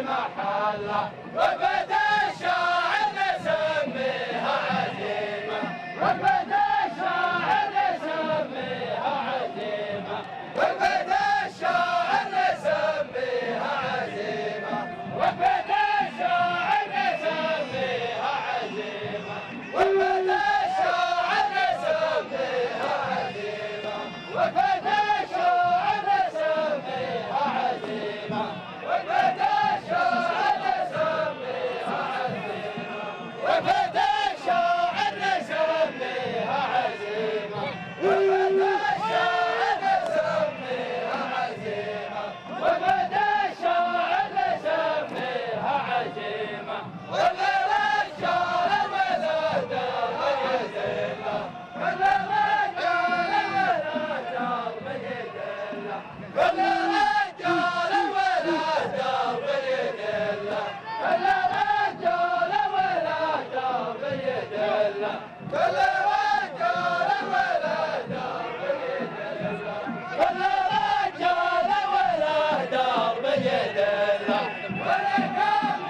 محله وبدا الشاعر نسميها عزيمة وبدا الشاعر نسميها عزيمة وبدا الشاعر نسميها عزيمة وبدا الشاعر نسميها عزيمة وبدا الشاعر نسميها عزيمة وبدا الشاعر نسميها عزيمة وبدا الشاعر نسميها عزيمة وبدا الشاعر نسميها عزيمة وبدا الشاعر نسميها عزيمة وبدا الشاعر نسميها عزيمة ولا رجال ولا درب يدله ولا رجال ولا درب يدله ولا رجال ولا درب يدله ولا رجال ولا درب يدله ولا رجال ولا درب يدله ولا رجال ولا درب يدله ولا كان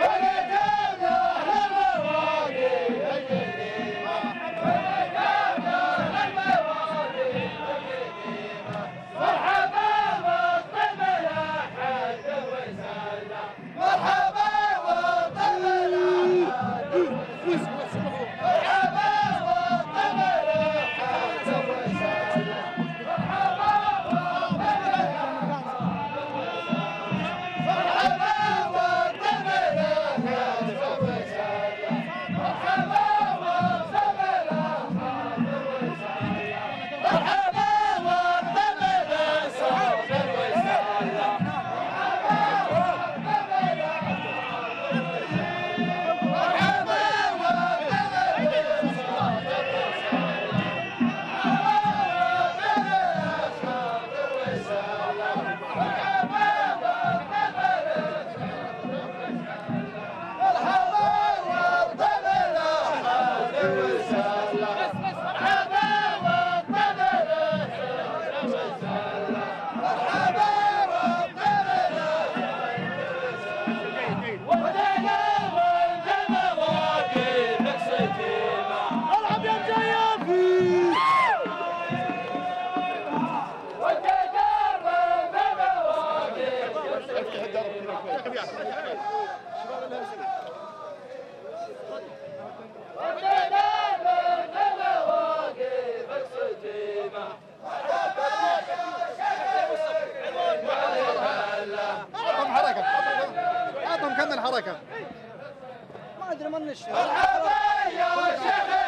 ولا دولة المواقي القديمة ولا دولة المواقي القديمة مرحبا والطب الأحد وسهلا مرحبا والطب الأحد مرحبا والطب الأحد وسهلا مرحبا والطب مرحبا والطب الأحد وسهلا مرحبا والطب الأحد وسهلا مرحبا والطب الأحد وسهلا عطهم كمل حركة. ما ادري من الشيء. مرحبا يا شيخ